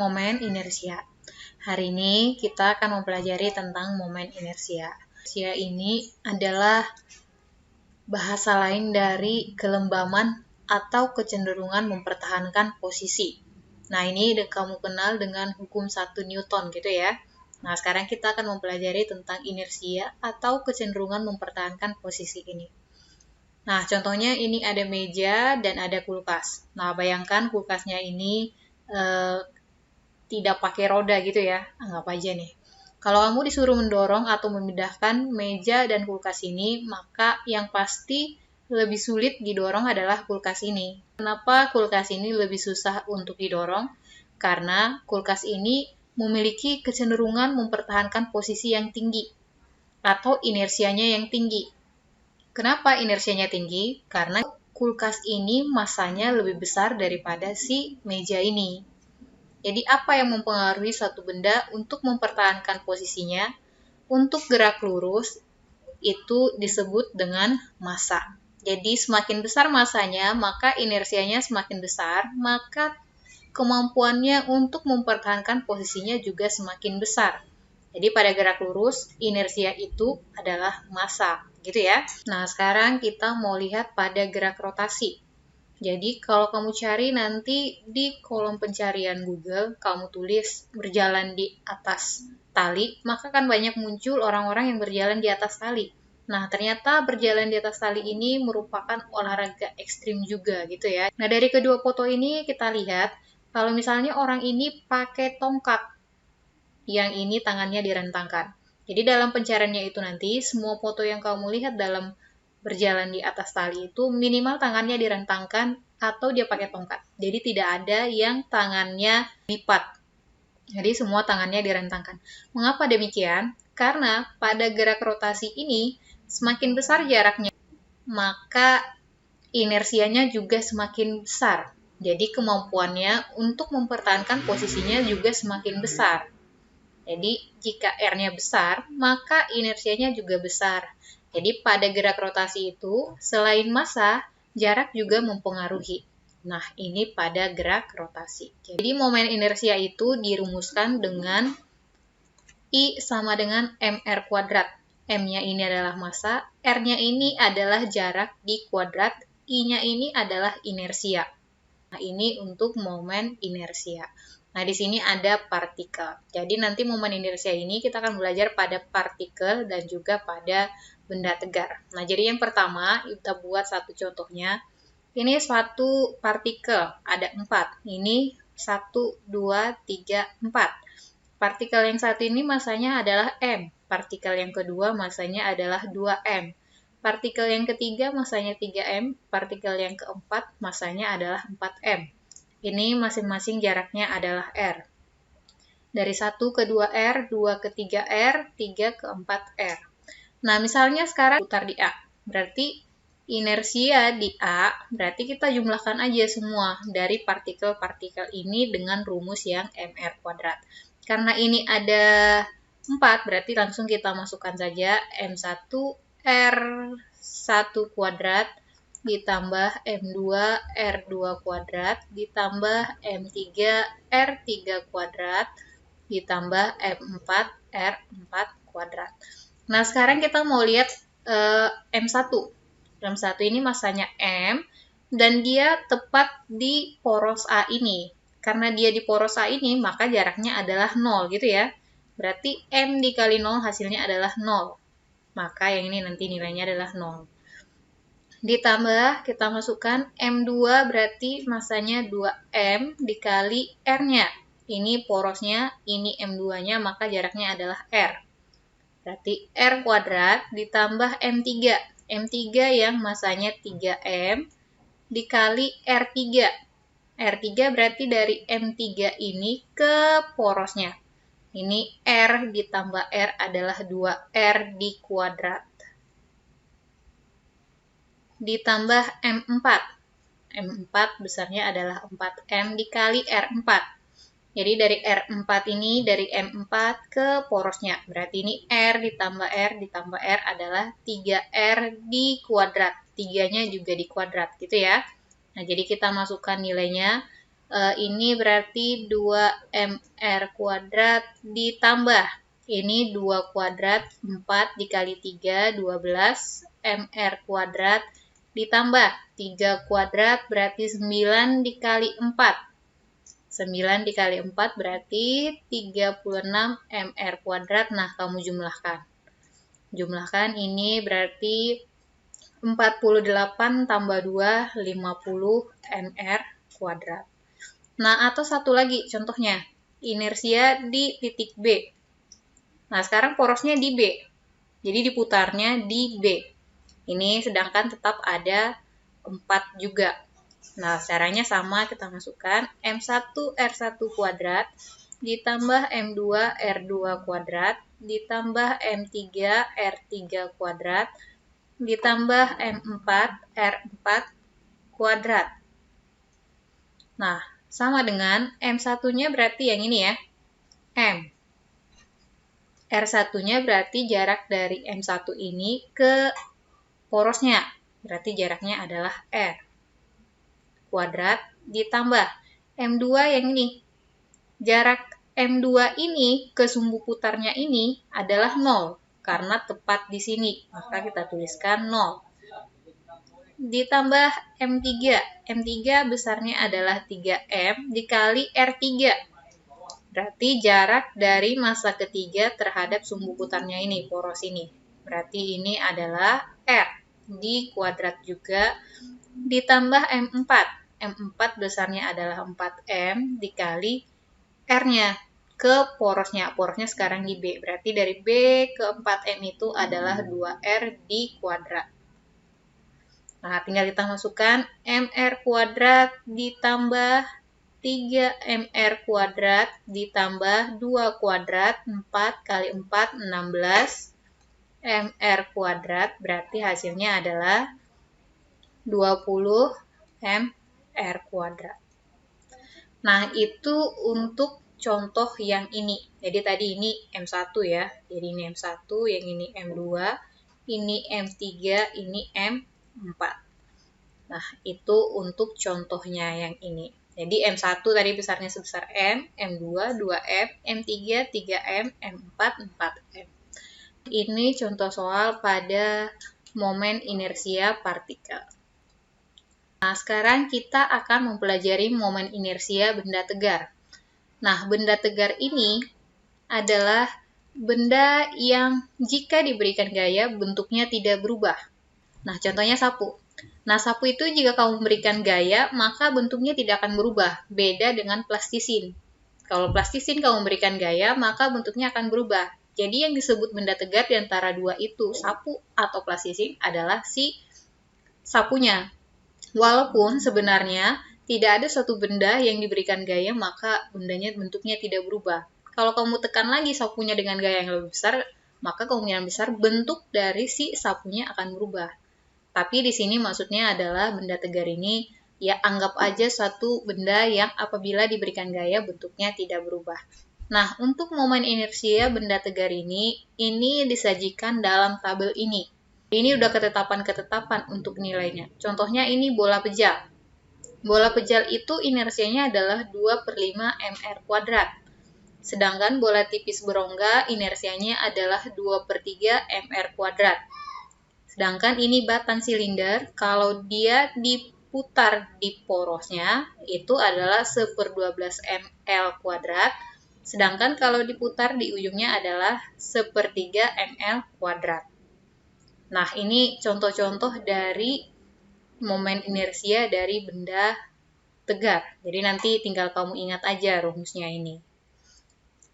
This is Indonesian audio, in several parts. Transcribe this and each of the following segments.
momen inersia. Hari ini kita akan mempelajari tentang momen inersia. Inersia ini adalah bahasa lain dari kelembaman atau kecenderungan mempertahankan posisi. Nah, ini kamu kenal dengan hukum 1 Newton gitu ya. Nah, sekarang kita akan mempelajari tentang inersia atau kecenderungan mempertahankan posisi ini. Nah, contohnya ini ada meja dan ada kulkas. Nah, bayangkan kulkasnya ini tidak pakai roda gitu ya, anggap aja nih. Kalau kamu disuruh mendorong atau memindahkan meja dan kulkas ini, maka yang pasti lebih sulit didorong adalah kulkas ini. Kenapa kulkas ini lebih susah untuk didorong? Karena kulkas ini memiliki kecenderungan mempertahankan posisi yang tinggi atau inersianya yang tinggi. Kenapa inersianya tinggi? Karena kulkas ini massanya lebih besar daripada si meja ini. Jadi apa yang mempengaruhi suatu benda untuk mempertahankan posisinya? Untuk gerak lurus, itu disebut dengan massa. Jadi semakin besar massanya, maka inersianya semakin besar, maka kemampuannya untuk mempertahankan posisinya juga semakin besar. Jadi pada gerak lurus, inersia itu adalah massa, gitu ya. Nah, sekarang kita mau lihat pada gerak rotasi. Jadi kalau kamu cari nanti di kolom pencarian Google, kamu tulis berjalan di atas tali, maka akan banyak muncul orang-orang yang berjalan di atas tali. Nah, ternyata berjalan di atas tali ini merupakan olahraga ekstrim juga gitu ya. Nah, dari kedua foto ini kita lihat, kalau misalnya orang ini pakai tongkat, yang ini tangannya direntangkan. Jadi dalam pencariannya itu nanti, semua foto yang kamu lihat dalam berjalan di atas tali itu minimal tangannya direntangkan atau dia pakai tongkat. Jadi tidak ada yang tangannya lipat. Jadi semua tangannya direntangkan. Mengapa demikian? Karena pada gerak rotasi ini semakin besar jaraknya, maka inersianya juga semakin besar. Jadi kemampuannya untuk mempertahankan posisinya juga semakin besar. Jadi jika R-nya besar, maka inersianya juga besar. Jadi pada gerak rotasi itu, selain massa, jarak juga mempengaruhi. Nah, ini pada gerak rotasi. Jadi momen inersia itu dirumuskan dengan I sama dengan mR kuadrat. M-nya ini adalah massa, R-nya ini adalah jarak dikuadrat, I-nya ini adalah inersia. Nah, ini untuk momen inersia. Nah, di sini ada partikel. Jadi nanti momen inersia ini kita akan belajar pada partikel dan juga pada benda tegar. Nah, jadi yang pertama kita buat satu contohnya. Ini suatu partikel, ada 4. Ini 1, 2, 3, 4. Partikel yang satu ini massanya adalah M. Partikel yang kedua massanya adalah 2M. Partikel yang ketiga massanya 3M. Partikel yang keempat massanya adalah 4M. Ini masing-masing jaraknya adalah R. Dari 1 ke 2R, 2 ke 3R, 3 ke 4R. Nah, misalnya sekarang putar di A. Berarti inersia di A, berarti kita jumlahkan aja semua dari partikel-partikel ini dengan rumus yang mR kuadrat. Karena ini ada 4, berarti langsung kita masukkan saja M1 R1 kuadrat ditambah M2 R2 kuadrat ditambah M3 R3 kuadrat ditambah M4 R4 kuadrat. Nah, sekarang kita mau lihat M1. M1 ini massanya M dan dia tepat di poros A ini. Karena dia di poros A ini, maka jaraknya adalah 0 gitu ya. Berarti M dikali 0 hasilnya adalah 0. Maka yang ini nanti nilainya adalah 0. Ditambah kita masukkan M2 berarti massanya 2M dikali R-nya. Ini porosnya, ini M2-nya, maka jaraknya adalah R. Berarti R kuadrat ditambah M3. M3 yang massanya 3M dikali R3. R3 berarti dari M3 ini ke porosnya. Ini R ditambah R adalah 2R dikuadrat. Ditambah M4. M4 besarnya adalah 4M dikali R4. Jadi dari R4 ini, dari M4 ke porosnya. Berarti ini R ditambah R ditambah R adalah 3R dikuadrat. 3-nya juga dikuadrat gitu ya. Nah, jadi kita masukkan nilainya. Ini berarti 2mr kuadrat ditambah ini 2 kuadrat 4 dikali 3 12 mr kuadrat ditambah 3 kuadrat berarti 9 dikali 4. 9 dikali 4 berarti 36 mr kuadrat. Nah, kamu jumlahkan. Jumlahkan ini berarti 48 tambah 2 50 mr kuadrat. Nah, atau satu lagi contohnya, inersia di titik B. Nah, sekarang porosnya di B. Jadi diputarnya di B. Ini sedangkan tetap ada 4 juga. Nah, caranya sama, kita masukkan M1 R1 kuadrat ditambah M2 R2 kuadrat ditambah M3 R3 kuadrat ditambah M4 R4 kuadrat. Nah, sama dengan M1-nya berarti yang ini ya, M. R1-nya berarti jarak dari M1 ini ke porosnya, berarti jaraknya adalah R. Kuadrat ditambah M2 yang ini. Jarak M2 ini ke sumbu putarnya ini adalah 0, karena tepat di sini, maka kita tuliskan 0. Ditambah M3. M3 besarnya adalah 3M dikali R3. Berarti jarak dari massa ketiga terhadap sumbu putarnya ini, poros ini. Berarti ini adalah R. Di kuadrat juga. Ditambah M4. M4 besarnya adalah 4M dikali R-nya ke porosnya. Porosnya sekarang di B. Berarti dari B ke 4M itu adalah 2R di kuadrat. Nah, tinggal kita masukkan mr kuadrat ditambah 3mr kuadrat ditambah 2 kuadrat 4 kali 4 16 mr kuadrat, berarti hasilnya adalah 20 mr kuadrat. Nah, itu untuk contoh yang ini. Jadi tadi ini M1 ya. Jadi ini M1, yang ini M2, ini M3, ini M4. Nah, itu untuk contohnya yang ini. Jadi M1 tadi besarnya sebesar M, M2, 2M, M3, 3M, M4, 4M. Ini contoh soal pada momen inersia partikel. Nah, sekarang kita akan mempelajari momen inersia benda tegar. Nah, benda tegar ini adalah benda yang jika diberikan gaya bentuknya tidak berubah. Nah, contohnya sapu. Nah, sapu itu jika kamu memberikan gaya, maka bentuknya tidak akan berubah. Beda dengan plastisin. Kalau plastisin kamu memberikan gaya, maka bentuknya akan berubah. Jadi yang disebut benda tegar di antara dua itu, sapu atau plastisin, adalah si sapunya. Walaupun sebenarnya tidak ada suatu benda yang diberikan gaya, maka bendanya bentuknya tidak berubah. Kalau kamu tekan lagi sapunya dengan gaya yang lebih besar, maka kemungkinan besar bentuk dari si sapunya akan berubah. Tapi di sini maksudnya adalah benda tegar ini, ya anggap aja suatu benda yang apabila diberikan gaya bentuknya tidak berubah. Nah, untuk momen inersia benda tegar ini disajikan dalam tabel ini. Ini udah ketetapan-ketetapan untuk nilainya. Contohnya ini bola pejal. Bola pejal itu inersianya adalah 2/5 mr kuadrat. Sedangkan bola tipis berongga inersianya adalah 2/3 mr kuadrat. Sedangkan ini batang silinder, kalau dia diputar di porosnya, itu adalah 1/12 ml kuadrat. Sedangkan kalau diputar di ujungnya adalah 1/3 ml kuadrat. Nah, ini contoh-contoh dari momen inersia dari benda tegar. Jadi nanti tinggal kamu ingat aja rumusnya ini.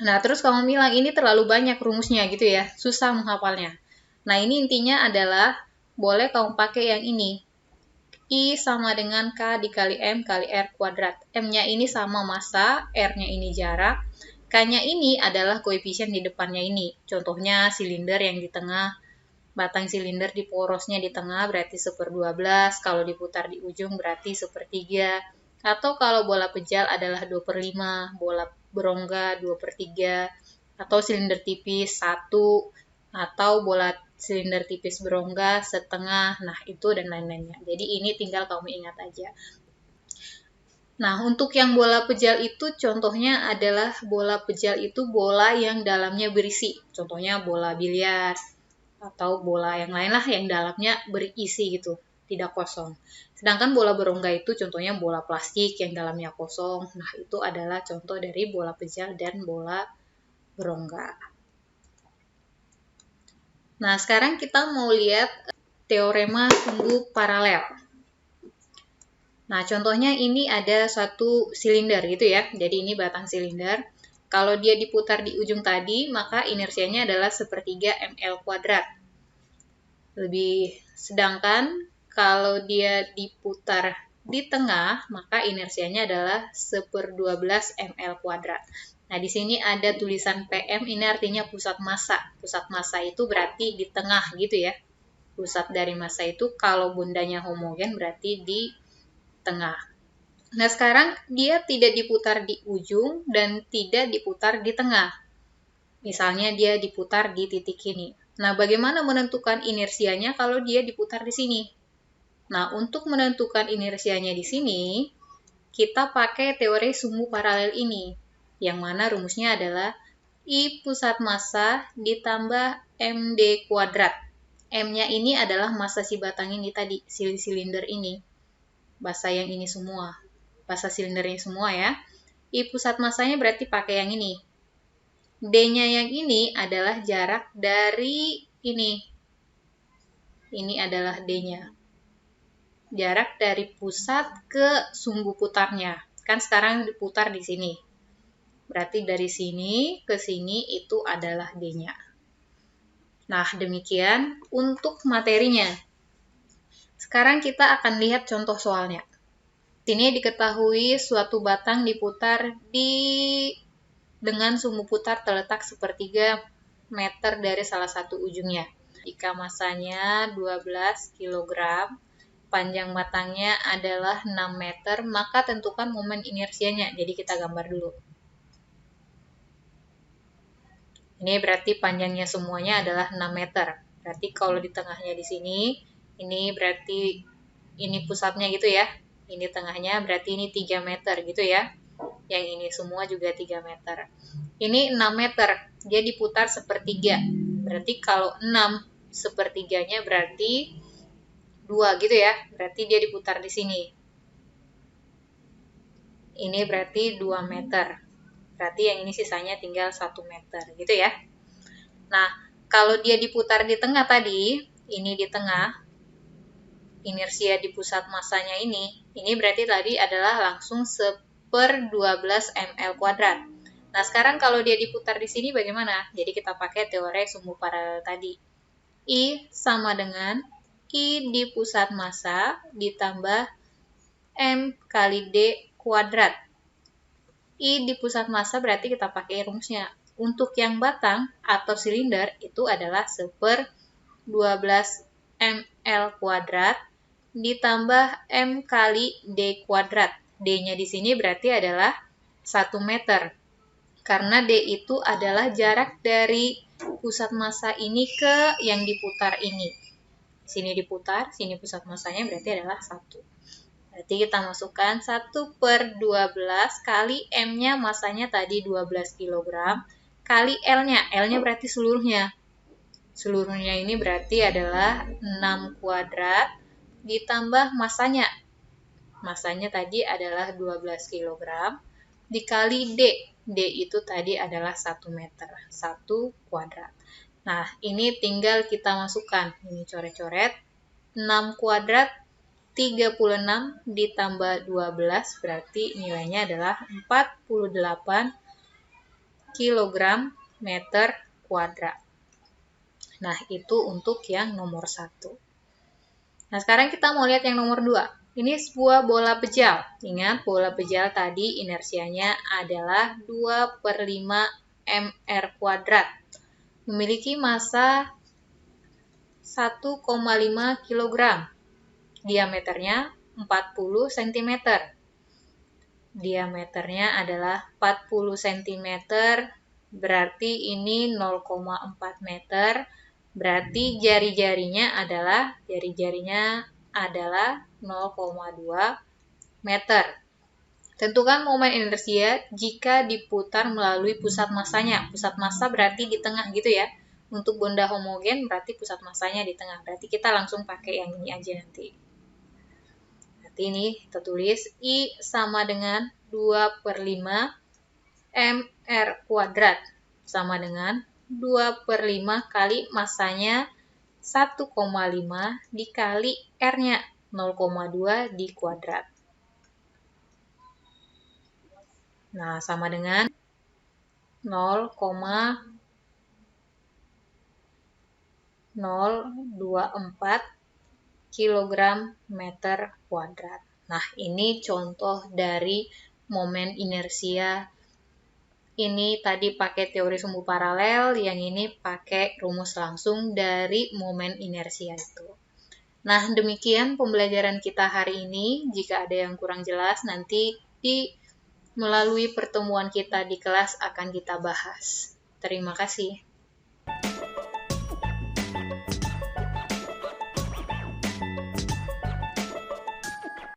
Nah, terus kamu bilang ini terlalu banyak rumusnya gitu ya, susah menghafalnya. Nah, ini intinya adalah boleh kamu pakai yang ini. I sama dengan K dikali M kali R kuadrat. M-nya ini sama massa, R-nya ini jarak. K-nya ini adalah koefisien di depannya ini. Contohnya silinder yang di tengah, batang silinder di porosnya di tengah berarti 1/12. Kalau diputar di ujung berarti 1/3. Atau kalau bola pejal adalah 2/5, bola berongga 2/3, atau silinder tipis 1, atau bola silinder tipis berongga setengah, nah itu dan lain-lainnya. Jadi ini tinggal kamu ingat aja. Nah, untuk yang bola pejal itu contohnya adalah bola pejal itu bola yang dalamnya berisi. Contohnya bola biliar atau bola yang lain lah yang dalamnya berisi gitu, tidak kosong. Sedangkan bola berongga itu contohnya bola plastik yang dalamnya kosong. Nah, itu adalah contoh dari bola pejal dan bola berongga. Nah, sekarang kita mau lihat teorema sumbu paralel. Nah, contohnya ini ada suatu silinder gitu ya. Jadi ini batang silinder. Kalau dia diputar di ujung tadi, maka inersianya adalah sepertiga ml kuadrat. Sedangkan kalau dia diputar di tengah, maka inersianya adalah 1/12 ml kuadrat. Nah, di sini ada tulisan PM, ini artinya pusat massa. Pusat massa itu berarti di tengah gitu ya. Pusat dari massa itu kalau bundanya homogen berarti di tengah. Nah, sekarang dia tidak diputar di ujung dan tidak diputar di tengah. Misalnya dia diputar di titik ini. Nah, bagaimana menentukan inersianya kalau dia diputar di sini? Nah, untuk menentukan inersianya di sini, kita pakai teori sumbu paralel ini, yang mana rumusnya adalah I pusat massa ditambah MD kuadrat. M-nya ini adalah massa si batang ini tadi, silinder ini. Massa yang ini semua. Massa silindernya semua ya. I pusat massanya berarti pakai yang ini. D-nya yang ini adalah jarak dari ini. Ini adalah D-nya. Jarak dari pusat ke sumbu putarnya. Kan sekarang diputar di sini. Berarti dari sini ke sini itu adalah D-nya. Nah, demikian untuk materinya. Sekarang kita akan lihat contoh soalnya. Sini diketahui suatu batang diputar dengan sumbu putar terletak sepertiga meter dari salah satu ujungnya. Jika massanya 12 kg, panjang batangnya adalah 6 meter, maka tentukan momen inersianya. Jadi kita gambar dulu. Ini berarti panjangnya semuanya adalah 6 meter. Berarti kalau di tengahnya di sini, ini berarti ini pusatnya gitu ya. Ini tengahnya berarti ini 3 meter gitu ya. Yang ini semua juga 3 meter. Ini 6 meter, dia diputar sepertiga. Berarti kalau 6 sepertiganya berarti 2 gitu ya. Berarti dia diputar di sini. Ini berarti 2 meter. Berarti yang ini sisanya tinggal 1 meter gitu ya. Nah, kalau dia diputar di tengah tadi, ini di tengah, inersia di pusat massanya ini berarti tadi adalah langsung 1/12 ml kuadrat. Nah, sekarang kalau dia diputar di sini bagaimana? Jadi kita pakai teori sumbu paralel tadi. I sama dengan I di pusat massa ditambah M kali D kuadrat. I di pusat massa berarti kita pakai rumusnya. Untuk yang batang atau silinder itu adalah 1/12 ml kuadrat ditambah M kali D kuadrat. D-nya di sini berarti adalah 1 meter. Karena D itu adalah jarak dari pusat massa ini ke yang diputar ini. Sini diputar, sini pusat massanya berarti adalah 1. Berarti kita masukkan 1/12 kali M-nya massanya tadi 12 kg, kali L-nya. L-nya berarti seluruhnya. Seluruhnya ini berarti adalah 6 kuadrat ditambah massanya. Massanya tadi adalah 12 kg dikali D. D itu tadi adalah 1 meter, 1 kuadrat. Nah, ini tinggal kita masukkan. Ini coret-coret. 6 kuadrat 36 ditambah 12 berarti nilainya adalah 48 kg meter kuadrat. Nah, itu untuk yang nomor 1. Nah, sekarang kita mau lihat yang nomor 2. Ini sebuah bola pejal. Ingat, bola pejal tadi inersianya adalah 2/5 mr kuadrat. Memiliki massa 1,5 kg. Diameternya 40 cm. Diameternya adalah 40 cm, berarti ini 0,4 meter. Berarti jari-jarinya adalah 0,2 meter. Tentukan momen inersia jika diputar melalui pusat massanya. Pusat massa berarti di tengah gitu ya. Untuk benda homogen berarti pusat massanya di tengah. Berarti kita langsung pakai yang ini aja nanti. Nanti ini kita tulis I sama dengan 2/5 mr kuadrat. Sama dengan 2/5 kali massanya 1,5 dikali R-nya 0,2 di kuadrat. Nah, sama dengan 0,024 kg meter kuadrat. Nah, ini contoh dari momen inersia. Ini tadi pakai teori sumbu paralel, yang ini pakai rumus langsung dari momen inersia itu. Nah, demikian pembelajaran kita hari ini. Jika ada yang kurang jelas, nanti melalui pertemuan kita di kelas akan kita bahas. Terima kasih.